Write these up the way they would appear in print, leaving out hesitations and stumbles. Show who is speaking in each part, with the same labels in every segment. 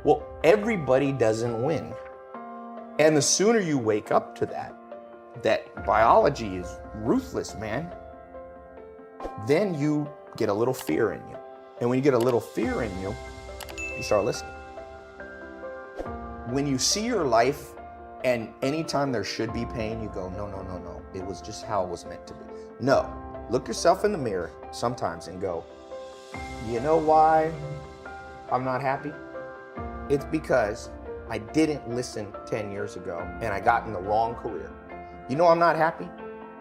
Speaker 1: Well, everybody doesn't win. And the sooner you wake up to that biology is ruthless, man, then you get a little fear in you. And when you get a little fear in you, you start listening. When you see your life and anytime there should be pain, you go, no, no, no, no. It was just how it was meant to be. No, look yourself in the mirror sometimes and go, you know why I'm not happy? It's because I didn't listen 10 years ago and I got in the wrong career. You know I'm not happy?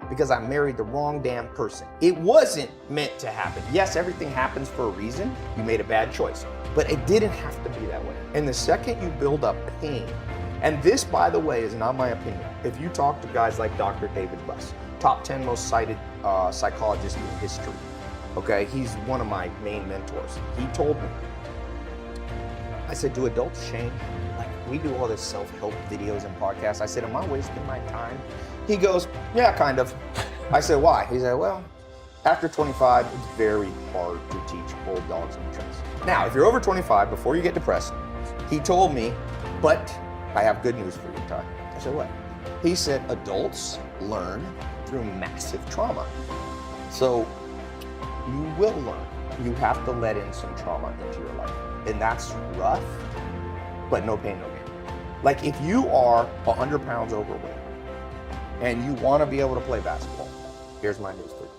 Speaker 1: Because I married the wrong damn person. It wasn't meant to happen. Yes, everything happens for a reason. You made a bad choice, but it didn't have to be that way. And the second you build up pain, and this, by the way, is not my opinion. If you talk to guys like Dr. David Buss, top 10 most cited psychologist in history, okay? He's one of my main mentors. He told me, I said, do adults change? Like, we do all this self-help videos and podcasts. I said, am I wasting my time? He goes, yeah, kind of. I said, why? He said, well, after 25, it's very hard to teach old dogs new tricks. Now, if you're over 25, before you get depressed, he told me, but I have good news for you, Ty. I said, what? He said, adults learn through massive trauma. So you will learn. You have to let in some trauma into your life. And that's rough, but no pain, no gain. Like if you are 100 pounds overweight and you want to be able to play basketball, here's my news for you.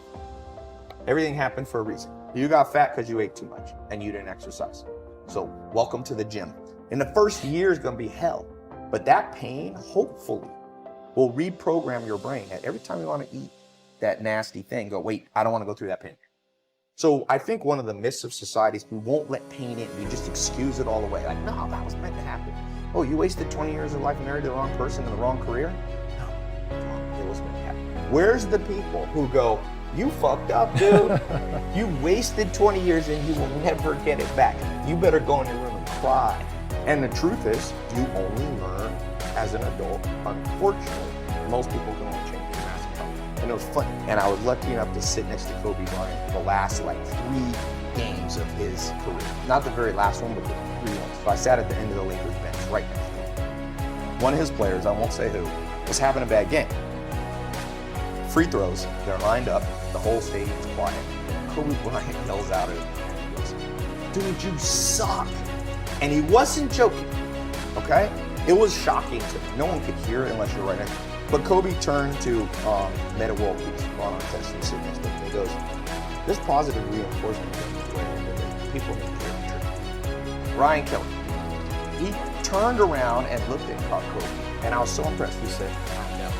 Speaker 1: Everything happened for a reason. You got fat because you ate too much and you didn't exercise. So welcome to the gym. And the first year is going to be hell, but that pain hopefully will reprogram your brain. And every time you want to eat that nasty thing, go, wait, I don't want to go through that pain. So I think one of the myths of society is we won't let pain in. We just excuse it all away. Like, no, that was meant to happen. Oh, you wasted 20 years of life and married the wrong person in the wrong career? No, it was meant to happen. Where's the people who go, you fucked up, dude. You wasted 20 years and you will never get it back. You better go in your room and cry. And the truth is, you only learn as an adult. Unfortunately, most people can only change their massive trauma. And it was fun. And I was lucky enough to sit next to Kobe Bryant for the last 3 games of his career. Not the very last one, but the 3 ones. So I sat at the end of the Lakers bench right next to him. One of his players, I won't say who, was having a bad game. Free throws, they're lined up, the whole stadium's quiet. Kobe Bryant yells out at him, he goes, dude, you suck. And he wasn't joking, okay? It was shocking to me. No one could hear it unless you're right next to him. But Kobe turned to Meta World Peace on test and sitting next to him. He goes, this positive reinforcement is people need to hear the truth. Ryan Kelly, he turned around and looked at Kobe, and I was so impressed. He said, I know.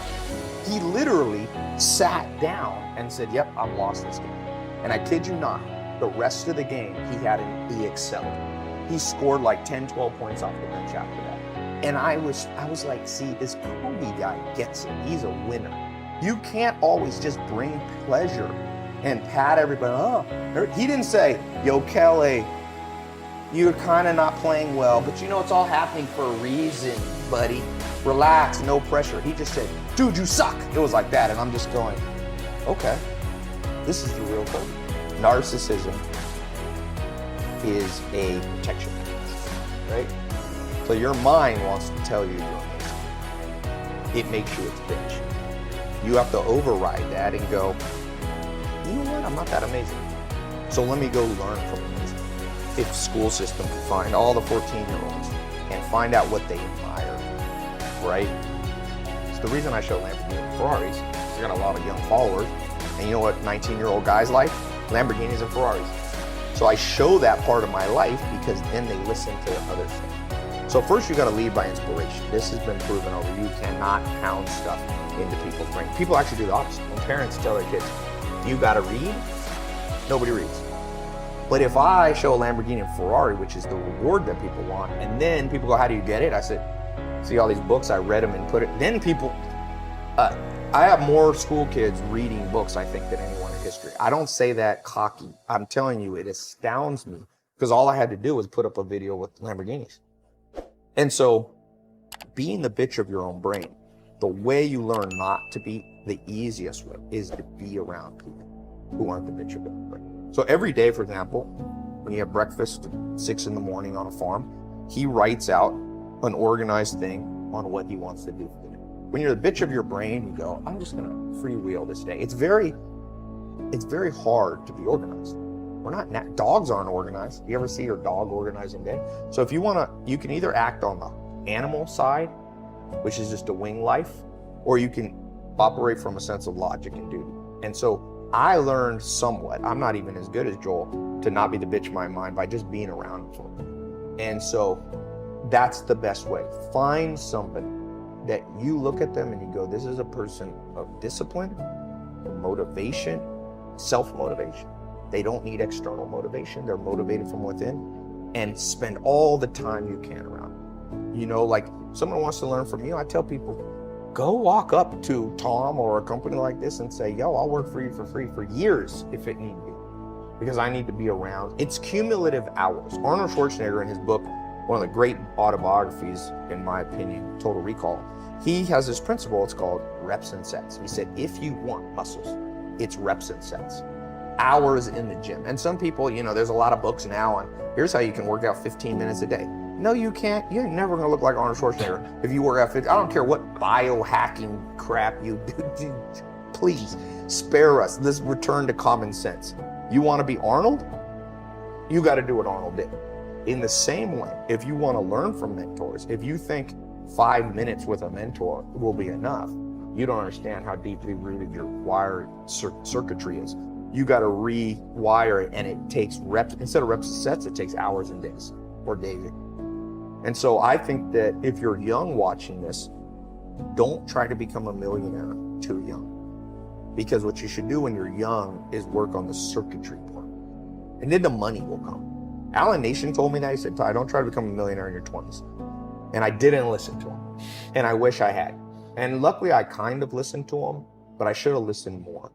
Speaker 1: He literally sat down and said, yep, I've lost this game. And I kid you not, the rest of the game, he excelled. He scored like 10, 12 points off the bench after that. And I was like, see, this Kobe guy gets it. He's a winner. You can't always just bring pleasure and pat everybody. Oh, he didn't say, yo, Kelly, you're kind of not playing well, but you know, it's all happening for a reason, buddy. Relax, no pressure. He just said, dude, you suck. It was like that. And I'm just going, okay, this is the real Kobe. Narcissism is a protection mechanism, right? So your mind wants to tell you you're amazing. It makes you its bitch. You have to override that and go, you know what, I'm not that amazing. So let me go learn from amazing. If school system could find all the 14-year-olds and find out what they admire, right? It's the reason I show Lamborghini and Ferraris. I got a lot of young followers. And you know what 19-year-old guys like? Lamborghinis and Ferraris. So I show that part of my life because then they listen to the other stuff. So first you gotta lead by inspiration. This has been proven over. You cannot pound stuff into people's brain. People actually do the opposite. When parents tell their kids, you gotta read, nobody reads. But if I show a Lamborghini and Ferrari, which is the reward that people want, and then people go, how do you get it? I said, see all these books, I read them and put it, then people, I have more school kids reading books, I think, than anyone in history. I don't say that cocky. I'm telling you, it astounds me because all I had to do was put up a video with Lamborghinis. And so being the bitch of your own brain, the way you learn not to be, the easiest way is to be around people who aren't the bitch of their own brain. So every day, for example, when you have breakfast at 6 in the morning on a farm, he writes out an organized thing on what he wants to do for the day. When you're the bitch of your brain, you go, I'm just gonna freewheel this day. It's very hard to be organized. Dogs aren't organized. You ever see your dog organizing day? So if you wanna, you can either act on the animal side, which is just a wing life, or you can operate from a sense of logic and duty. And so I learned somewhat, I'm not even as good as Joel, to not be the bitch of my mind by just being around him. And so that's the best way. Find somebody that you look at them and you go, this is a person of discipline, motivation, self-motivation. They don't need external motivation. They're motivated from within, and spend all the time you can around them. You know, like someone wants to learn from you, I tell people, go walk up to Tom or a company like this and say, yo, I'll work for you for free for years if it need be, because I need to be around. It's cumulative hours. Arnold Schwarzenegger, in his book, one of the great autobiographies, in my opinion, Total Recall, he has this principle, it's called reps and sets. He said, if you want muscles, it's reps and sets. Hours in the gym. And some people, you know, there's a lot of books now on here's how you can work out 15 minutes a day. No, you can't. You're never gonna look like Arnold Schwarzenegger if you work out 15. I don't care what biohacking crap you do. Please spare us. Let's return to common sense. You want to be Arnold? You got to do what Arnold did. In the same way, if you want to learn from mentors, if you think 5 minutes with a mentor will be enough, you don't understand how deeply rooted your wired circuitry is. You got to rewire it, and it takes reps. Instead of reps and sets, it takes hours and days, or days. And so I think that if you're young watching this, don't try to become a millionaire too young. Because what you should do when you're young is work on the circuitry part. And then the money will come. Alan Nation told me that. He said, Ty, don't try to become a millionaire in your 20s. And I didn't listen to him. And I wish I had. And luckily I kind of listened to him, but I should have listened more.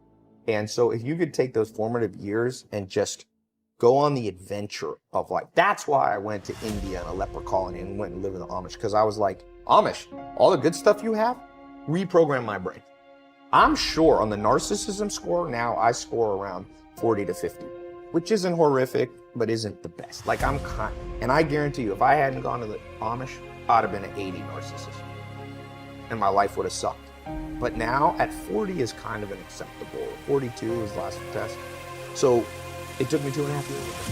Speaker 1: And so if you could take those formative years and just go on the adventure of life. That's why I went to India and a leper colony and went and lived with the Amish, because I was like, Amish, all the good stuff you have, reprogram my brain. I'm sure on the narcissism score now, I score around 40 to 50, which isn't horrific, but isn't the best. Like and I guarantee you, if I hadn't gone to the Amish, I'd have been an 80 narcissist and my life would have sucked. But now at 40 is kind of an acceptable. 42 was the last test. So it took me 2.5 years,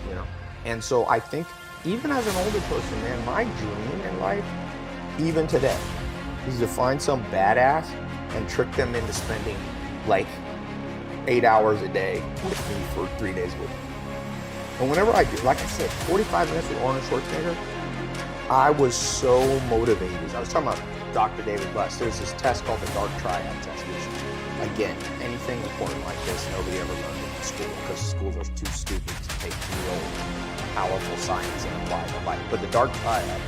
Speaker 1: you know? And so I think even as an older person, man, my dream in life, even today, is to find some badass and trick them into spending like 8 hours a day with me for 3 days a week. And whenever I do, like I said, 45 minutes with Arnold Schwarzenegger, I was so motivated. I was talking about Dr. David Buss. There's this test called the Dark Triad test, which, again, anything important like this, nobody ever learned in school because schools are too stupid to take real powerful science and apply it to life. But the Dark Triad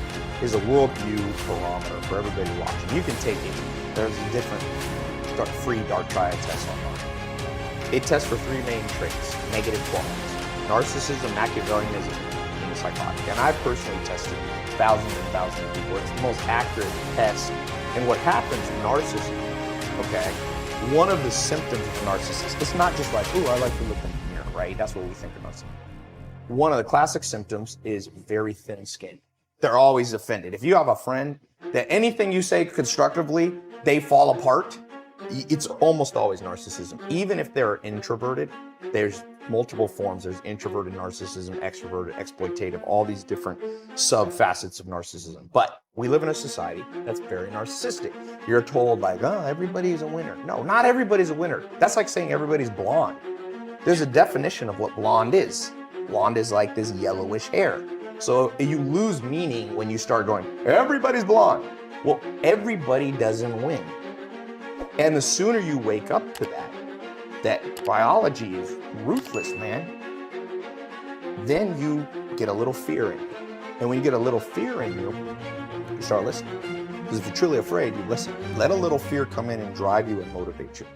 Speaker 1: is a worldview barometer for everybody watching. You can take it. There's a different free Dark Triad test online. It tests for 3 main traits, negative qualities: narcissism, Machiavellianism, and psychotic. And I personally tested thousands and thousands of people. It's the most accurate test. And what happens in narcissism, okay, one of the symptoms of a narcissist, it's not just like, ooh, I like to look in the mirror, right? That's what we think about something. One of the classic symptoms is very thin skin. They're always offended. If you have a friend that anything you say constructively, they fall apart, it's almost always narcissism. Even if they're introverted, there's multiple forms. There's introverted narcissism, extroverted, exploitative, all these different sub-facets of narcissism. But we live in a society that's very narcissistic. You're told like, oh, everybody's a winner. No, not everybody's a winner. That's like saying everybody's blonde. There's a definition of what blonde is. Blonde is like this yellowish hair. So you lose meaning when you start going, everybody's blonde. Well, everybody doesn't win. And the sooner you wake up to that biology is ruthless, man, then you get a little fear in you. And when you get a little fear in you, you start listening. Because if you're truly afraid, you listen. Let a little fear come in and drive you and motivate you.